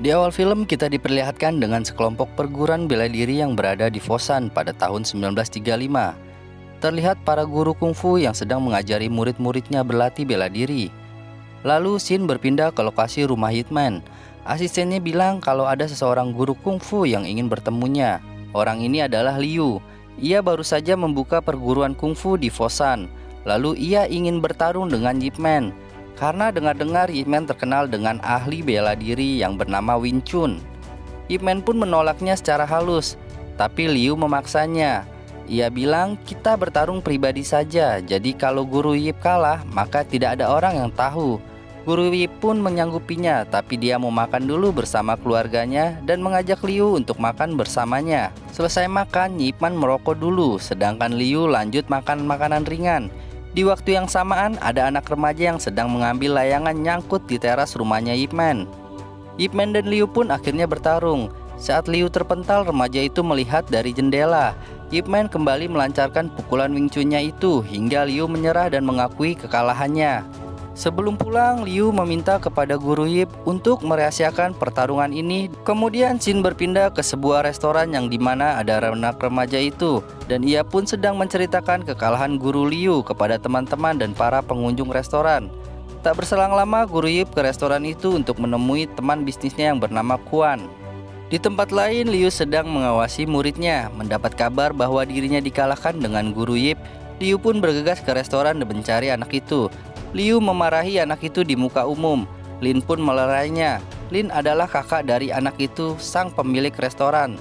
Di awal film kita diperlihatkan dengan sekelompok perguruan bela diri yang berada di Fosan pada tahun 1935. Terlihat para guru kungfu yang sedang mengajari murid-muridnya berlatih bela diri. Lalu Shin berpindah ke lokasi rumah Hitman. Asistennya bilang kalau ada seseorang guru kungfu yang ingin bertemunya. Orang ini adalah Liu. Ia baru saja membuka perguruan kungfu di Fosan. Lalu ia ingin bertarung dengan Ip Man. Karena dengar-dengar Ip Man terkenal dengan ahli bela diri yang bernama Wing Chun. Ip Man pun menolaknya secara halus, tapi Liu memaksanya. Ia bilang kita bertarung pribadi saja, jadi kalau Guru Yip kalah maka tidak ada orang yang tahu. Guru Yip pun menyanggupinya, tapi dia mau makan dulu bersama keluarganya dan mengajak Liu untuk makan bersamanya. Selesai makan, Ip Man merokok dulu, sedangkan Liu lanjut makan makanan ringan. Di waktu yang samaan, ada anak remaja yang sedang mengambil layangan nyangkut di teras rumahnya Ip Man. Ip Man dan Liu pun akhirnya bertarung. Saat Liu terpental, remaja itu melihat dari jendela. Ip Man kembali melancarkan pukulan Wing Chun-nya itu hingga Liu menyerah dan mengakui kekalahannya. Sebelum pulang, Liu meminta kepada Guru Yip untuk merahasiakan pertarungan ini. Kemudian Shin berpindah ke sebuah restoran yang dimana ada anak remaja itu, dan ia pun sedang menceritakan kekalahan Guru Liu kepada teman-teman dan para pengunjung restoran. Tak berselang lama, Guru Yip ke restoran itu untuk menemui teman bisnisnya yang bernama Kuan. Di tempat lain, Liu sedang mengawasi muridnya. Mendapat kabar bahwa dirinya dikalahkan dengan Guru Yip, Liu pun bergegas ke restoran dan mencari anak itu. Liu memarahi anak itu di muka umum. Lin pun melerainya. Lin adalah kakak dari anak itu, sang pemilik restoran.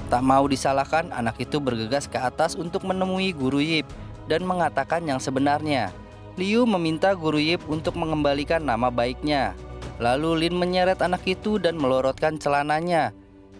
Tak mau disalahkan, anak itu bergegas ke atas untuk menemui Guru Yip dan mengatakan yang sebenarnya. Liu meminta Guru Yip untuk mengembalikan nama baiknya. Lalu Lin menyeret anak itu dan melorotkan celananya.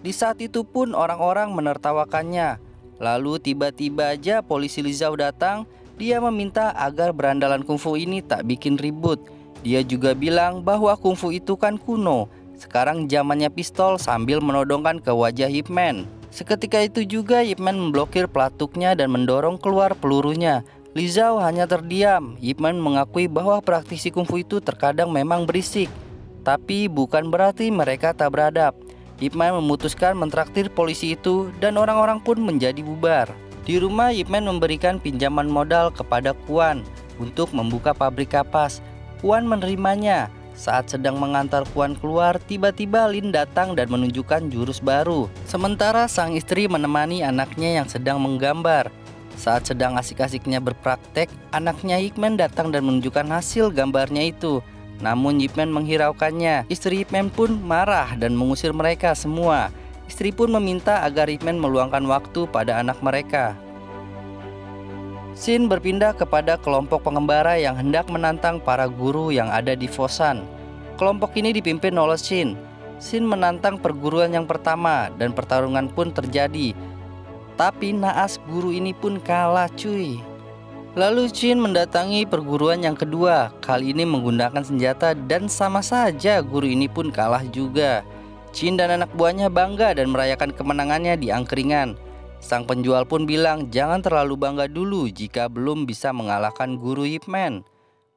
Di saat itu pun orang-orang menertawakannya. Lalu tiba-tiba aja polisi Lizhao datang. Dia meminta agar berandalan kungfu ini tak bikin ribut. Dia juga bilang bahwa kungfu itu kan kuno. Sekarang zamannya pistol, sambil menodongkan ke wajah Ip Man. Seketika itu juga Ip Man memblokir pelatuknya dan mendorong keluar pelurunya. Lizhao hanya terdiam. Ip Man mengakui bahwa praktisi kungfu itu terkadang memang berisik, tapi bukan berarti mereka tak beradab. Ip Man memutuskan mentraktir polisi itu dan orang-orang pun menjadi bubar. Di rumah, Ip Man memberikan pinjaman modal kepada Kuan untuk membuka pabrik kapas. Kuan menerimanya. Saat sedang mengantar Kuan keluar, tiba-tiba Lin datang dan menunjukkan jurus baru. Sementara sang istri menemani anaknya yang sedang menggambar. Saat sedang asik-asiknya berpraktek, anaknya Ip Man datang dan menunjukkan hasil gambarnya itu. Namun Ip Man menghiraukannya. Istri Ip Man pun marah dan mengusir mereka semua. Istri pun meminta agar Ip Man meluangkan waktu pada anak mereka. Shin berpindah kepada kelompok pengembara yang hendak menantang para guru yang ada di Fosan. Kelompok ini dipimpin oleh Shin. Shin menantang perguruan yang pertama dan pertarungan pun terjadi. Tapi naas guru ini pun kalah cuy. Lalu Shin mendatangi perguruan yang kedua. Kali ini menggunakan senjata dan sama saja guru ini pun kalah juga. Shin dan anak buahnya bangga dan merayakan kemenangannya di angkringan. Sang penjual pun bilang jangan terlalu bangga dulu jika belum bisa mengalahkan Guru Ip Man.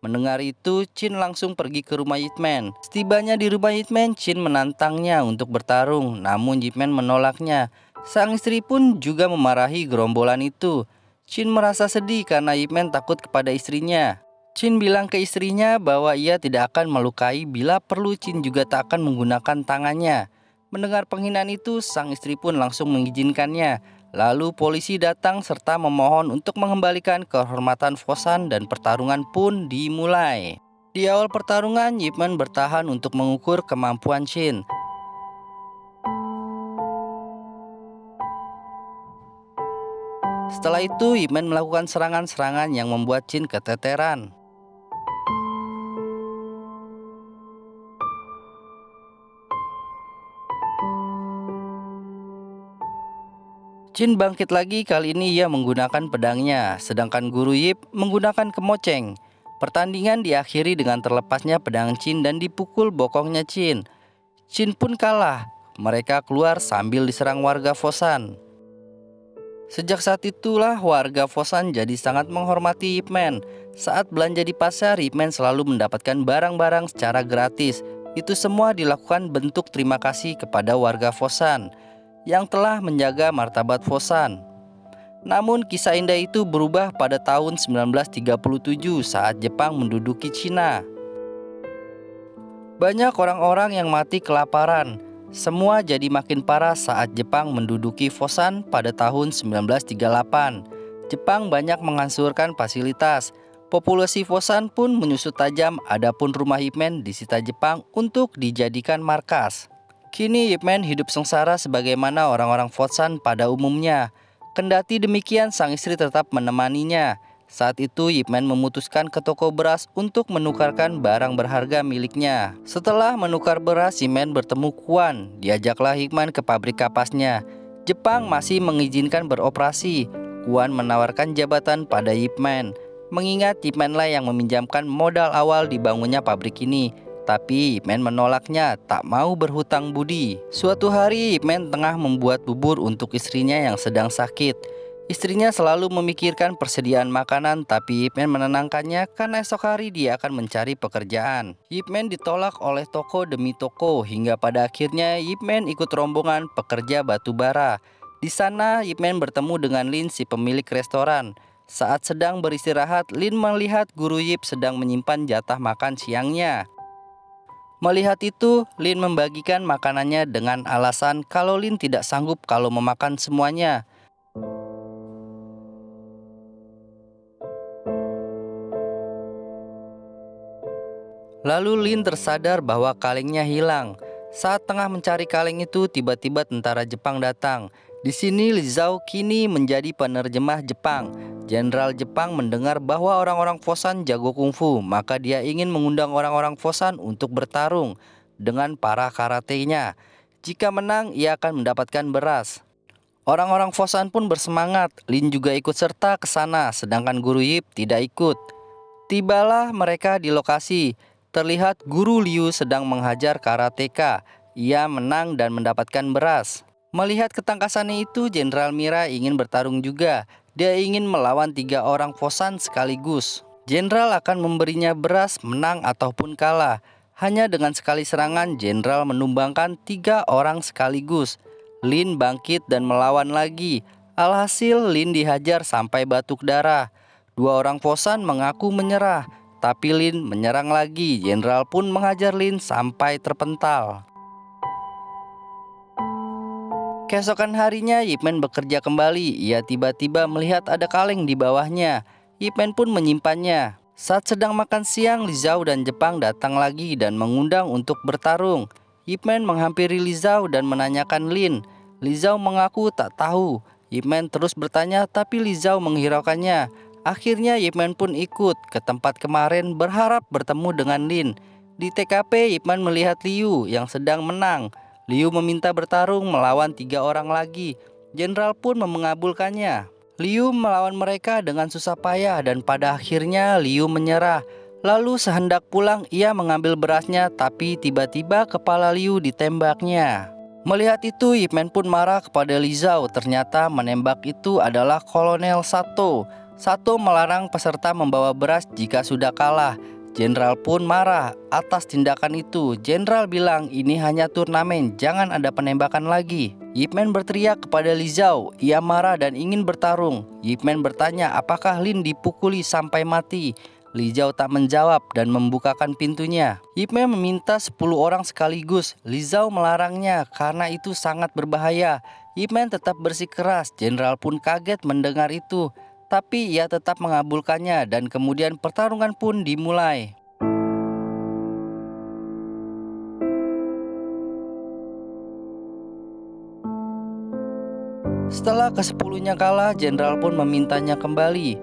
Mendengar itu, Shin langsung pergi ke rumah Ip Man. Setibanya di rumah Ip Man, Shin menantangnya untuk bertarung, namun Ip Man menolaknya. Sang istri pun juga memarahi gerombolan itu. Shin merasa sedih karena Ip Man takut kepada istrinya. Shin bilang ke istrinya bahwa ia tidak akan melukai, bila perlu Shin juga tak akan menggunakan tangannya. Mendengar penghinaan itu, sang istri pun langsung mengizinkannya. Lalu polisi datang serta memohon untuk mengembalikan kehormatan Fosan dan pertarungan pun dimulai. Di awal pertarungan, Ip Man bertahan untuk mengukur kemampuan Shin. Setelah itu, Ip Man melakukan serangan-serangan yang membuat Shin keteteran. Shin bangkit lagi, kali ini ia menggunakan pedangnya, sedangkan Guru Yip menggunakan kemoceng. Pertandingan diakhiri dengan terlepasnya pedang Shin dan dipukul bokongnya Shin. Shin pun kalah. Mereka keluar sambil diserang warga Fosan. Sejak saat itulah warga Fosan jadi sangat menghormati Ip Man. Saat belanja di pasar, Ip Man selalu mendapatkan barang-barang secara gratis. Itu semua dilakukan bentuk terima kasih kepada warga Fosan yang telah menjaga martabat Fosan. Namun kisah indah itu berubah pada tahun 1937 saat Jepang menduduki Cina. Banyak orang-orang yang mati kelaparan. Semua jadi makin parah saat Jepang menduduki Fosan pada tahun 1938. Jepang banyak menghancurkan fasilitas. Populasi Fosan pun menyusut tajam, adapun rumah Ip Man disita Jepang untuk dijadikan markas. Kini Ip Man hidup sengsara sebagaimana orang-orang Fosan pada umumnya. Kendati demikian, sang istri tetap menemaninya. Saat itu Ip Man memutuskan ke toko beras untuk menukarkan barang berharga miliknya. Setelah menukar beras, Ip Man bertemu Kuan. Diajaklah Ip Man ke pabrik kapasnya. Jepang masih mengizinkan beroperasi. Kuan menawarkan jabatan pada Ip Man. Mengingat Ip Man lah yang meminjamkan modal awal dibangunnya pabrik ini. Tapi Ip Man menolaknya, tak mau berhutang budi. Suatu hari Ip Man tengah membuat bubur untuk istrinya yang sedang sakit. Istrinya selalu memikirkan persediaan makanan, tapi Ip Man menenangkannya karena esok hari dia akan mencari pekerjaan. Ip Man ditolak oleh toko demi toko, hingga pada akhirnya Ip Man ikut rombongan pekerja batu bara. Di sana Ip Man bertemu dengan Lin, si pemilik restoran. Saat sedang beristirahat, Lin melihat guru Yip sedang menyimpan jatah makan siangnya. Melihat itu, Lin membagikan makanannya dengan alasan kalau Lin tidak sanggup kalau memakan semuanya. Lalu Lin tersadar bahwa kalengnya hilang. Saat tengah mencari kaleng itu, tiba-tiba tentara Jepang datang. Di sini Li Zhao kini menjadi penerjemah Jepang. Jenderal Jepang mendengar bahwa orang-orang Fosan jago kungfu, maka dia ingin mengundang orang-orang Fosan untuk bertarung dengan para karatenya. Jika menang, ia akan mendapatkan beras. Orang-orang Fosan pun bersemangat. Lin juga ikut serta ke sana, sedangkan guru Yip tidak ikut. Tibalah mereka di lokasi. Terlihat guru Liu sedang menghajar karateka. Ia menang dan mendapatkan beras. Melihat ketangkasannya itu, Jenderal Mira ingin bertarung juga. Dia ingin melawan 3 orang Fosan sekaligus. Jenderal akan memberinya beras menang ataupun kalah. Hanya dengan sekali serangan, Jenderal menumbangkan 3 orang sekaligus. Lin bangkit dan melawan lagi. Alhasil Lin dihajar sampai batuk darah. 2 orang Fosan mengaku menyerah, tapi Lin menyerang lagi. Jenderal pun menghajar Lin sampai terpental. Keesokan harinya Ip Man bekerja kembali. Ia tiba-tiba melihat ada kaleng di bawahnya. Ip Man pun menyimpannya. Saat sedang makan siang, Li Zhao dan Jepang datang lagi dan mengundang untuk bertarung. Ip Man menghampiri Li Zhao dan menanyakan Lin. Li Zhao mengaku tak tahu. Ip Man terus bertanya, tapi Li Zhao menghiraukannya. Akhirnya Ip Man pun ikut ke tempat kemarin berharap bertemu dengan Lin. Di TKP Ip Man melihat Liu yang sedang menang. Liu meminta bertarung melawan 3 orang lagi. Jenderal pun mengabulkannya. Liu melawan mereka dengan susah payah dan pada akhirnya Liu menyerah. Lalu sehendak pulang ia mengambil berasnya, tapi tiba-tiba kepala Liu ditembaknya. Melihat itu Ip Man pun marah kepada Li Zhao. Ternyata menembak itu adalah Kolonel Sato. Sato melarang peserta membawa beras jika sudah kalah. Jenderal pun marah atas tindakan itu. Jenderal bilang ini hanya turnamen, jangan ada penembakan lagi. Ip Man berteriak kepada Li Zhao. Ia marah dan ingin bertarung. Ip Man bertanya apakah Lin dipukuli sampai mati. Li Zhao tak menjawab dan membukakan pintunya. Ip Man meminta 10 orang sekaligus. Li Zhao melarangnya karena itu sangat berbahaya. Ip Man tetap bersikeras. Jenderal pun kaget mendengar itu. Tapi ia tetap mengabulkannya dan kemudian pertarungan pun dimulai. Setelah ke-10-nya kalah, Jenderal pun memintanya kembali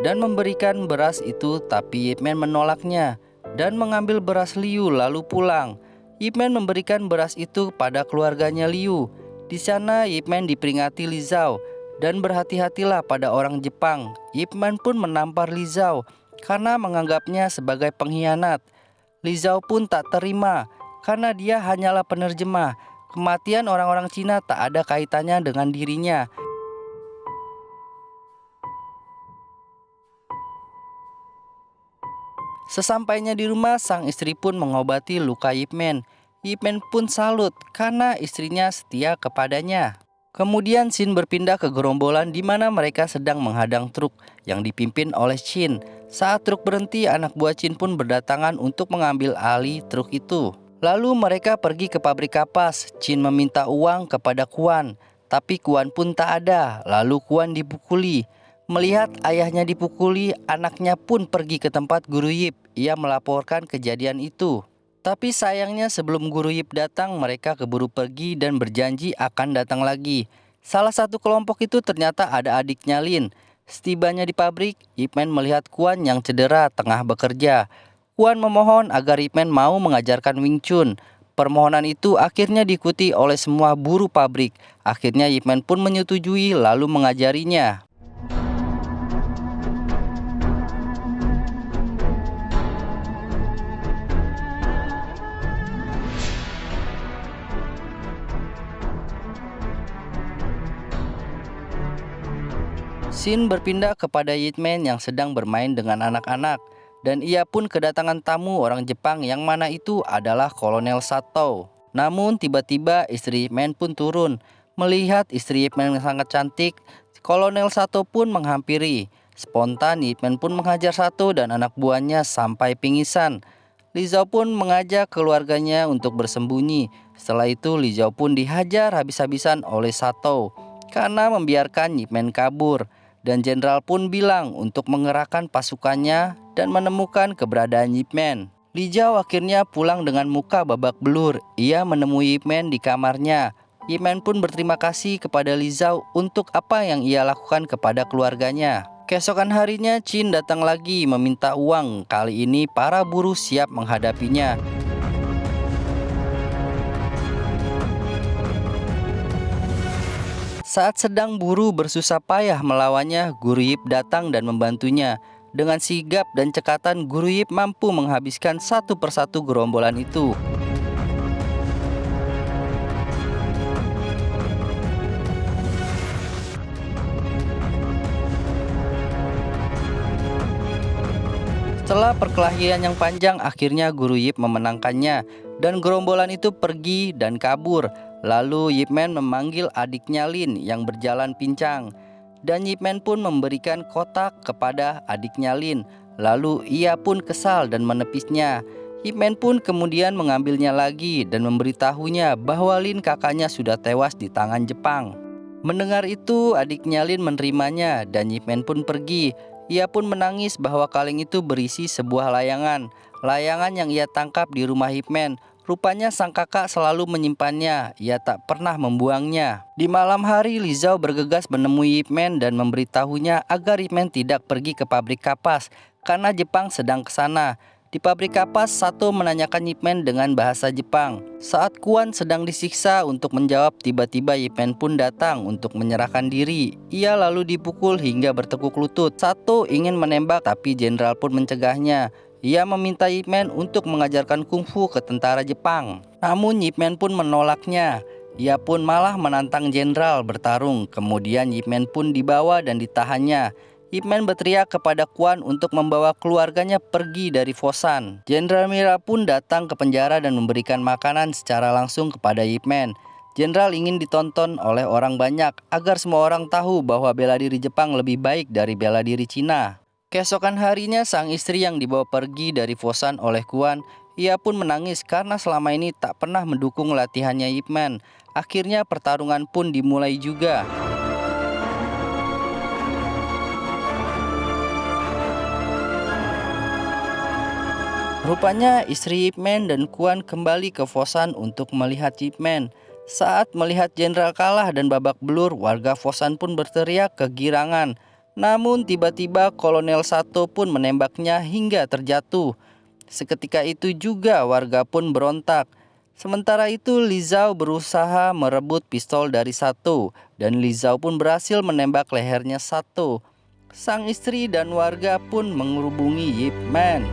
dan memberikan beras itu, tapi Ip Man menolaknya dan mengambil beras Liu lalu pulang. Ip Man memberikan beras itu pada keluarganya Liu. Di sana Ip Man diperingati Li Zhao. Dan berhati-hatilah pada orang Jepang. Ip Man pun menampar Li Zhao karena menganggapnya sebagai pengkhianat. Li Zhao pun tak terima karena dia hanyalah penerjemah. Kematian orang-orang Cina tak ada kaitannya dengan dirinya. Sesampainya di rumah, sang istri pun mengobati luka Ip Man. Ip Man pun salut karena istrinya setia kepadanya. Kemudian scene berpindah ke gerombolan di mana mereka sedang menghadang truk yang dipimpin oleh Chin. Saat truk berhenti, anak buah Chin pun berdatangan untuk mengambil alih truk itu. Lalu mereka pergi ke pabrik kapas. Chin meminta uang kepada Kuan, tapi Kuan pun tak ada. Lalu Kuan dipukuli. Melihat ayahnya dipukuli, anaknya pun pergi ke tempat Guru Yip. Ia melaporkan kejadian itu. Tapi sayangnya sebelum Guru Yip datang, mereka keburu pergi dan berjanji akan datang lagi. Salah satu kelompok itu ternyata ada adiknya Lin. Setibanya di pabrik, Ip Man melihat Kuan yang cedera tengah bekerja. Kuan memohon agar Ip Man mau mengajarkan Wing Chun. Permohonan itu akhirnya diikuti oleh semua buruh pabrik. Akhirnya Ip Man pun menyetujui lalu mengajarinya. Scene berpindah kepada Ip Man yang sedang bermain dengan anak-anak. Dan ia pun kedatangan tamu orang Jepang yang mana itu adalah Kolonel Sato. Namun tiba-tiba istri Ip Man pun turun. Melihat istri Ip Man yang sangat cantik, Kolonel Sato pun menghampiri. Spontan Ip Man pun menghajar Sato dan anak buahnya sampai pingsan. Li Zhao pun mengajak keluarganya untuk bersembunyi. Setelah itu Li Zhao pun dihajar habis-habisan oleh Sato karena membiarkan Ip Man kabur. Dan jenderal pun bilang untuk mengerahkan pasukannya dan menemukan keberadaan Ip Man. Li Zhao akhirnya pulang dengan muka babak belur. Ia menemui Ip Man di kamarnya. Ip Man pun berterima kasih kepada Li Zhao untuk apa yang ia lakukan kepada keluarganya. Keesokan harinya Chin datang lagi meminta uang. Kali ini para buruh siap menghadapinya. Saat sedang buruh bersusah payah melawannya, Guru Yip datang dan membantunya. Dengan sigap dan cekatan, Guru Yip mampu menghabiskan satu persatu gerombolan itu. Setelah perkelahian yang panjang, akhirnya Guru Yip memenangkannya dan gerombolan itu pergi dan kabur. Lalu Ip Man memanggil adiknya Lin yang berjalan pincang. Dan Ip Man pun memberikan kotak kepada adiknya Lin. Lalu ia pun kesal dan menepisnya. Ip Man pun kemudian mengambilnya lagi dan memberitahunya bahwa Lin kakaknya sudah tewas di tangan Jepang. Mendengar itu, adiknya Lin menerimanya dan Ip Man pun pergi. Ia pun menangis bahwa kaleng itu berisi sebuah layangan. Layangan yang ia tangkap di rumah Ip Man. Rupanya sang kakak selalu menyimpannya, ia tak pernah membuangnya. Di malam hari, Li Zhao bergegas menemui Ip Man dan memberitahunya agar Ip Man tidak pergi ke pabrik kapas karena Jepang sedang ke sana. Di pabrik kapas, Sato menanyakan Ip Man dengan bahasa Jepang. Saat Kuan sedang disiksa untuk menjawab, tiba-tiba Ip Man pun datang untuk menyerahkan diri. Ia lalu dipukul hingga bertekuk lutut. Sato ingin menembak tapi jenderal pun mencegahnya. Ia meminta Ip Man untuk mengajarkan kungfu ke tentara Jepang. Namun Ip Man pun menolaknya. Ia pun malah menantang jenderal bertarung. Kemudian Ip Man pun dibawa dan ditahannya. Ip Man berteriak kepada Kuan untuk membawa keluarganya pergi dari Fosan. Jenderal Mira pun datang ke penjara dan memberikan makanan secara langsung kepada Ip Man. Jenderal ingin ditonton oleh orang banyak agar semua orang tahu bahwa bela diri Jepang lebih baik dari bela diri Cina. Keesokan harinya sang istri yang dibawa pergi dari Fosan oleh Kuan, ia pun menangis karena selama ini tak pernah mendukung latihannya Ip Man. Akhirnya pertarungan pun dimulai juga. Rupanya istri Ip Man dan Kuan kembali ke Fosan untuk melihat Ip Man. Saat melihat jenderal kalah dan babak belur, warga Fosan pun berteriak kegirangan. Namun tiba-tiba Kolonel Sato pun menembaknya hingga terjatuh. Seketika itu juga warga pun berontak. Sementara itu Li Zhao berusaha merebut pistol dari Sato dan Li Zhao pun berhasil menembak lehernya Sato. Sang istri dan warga pun menghubungi Ip Man.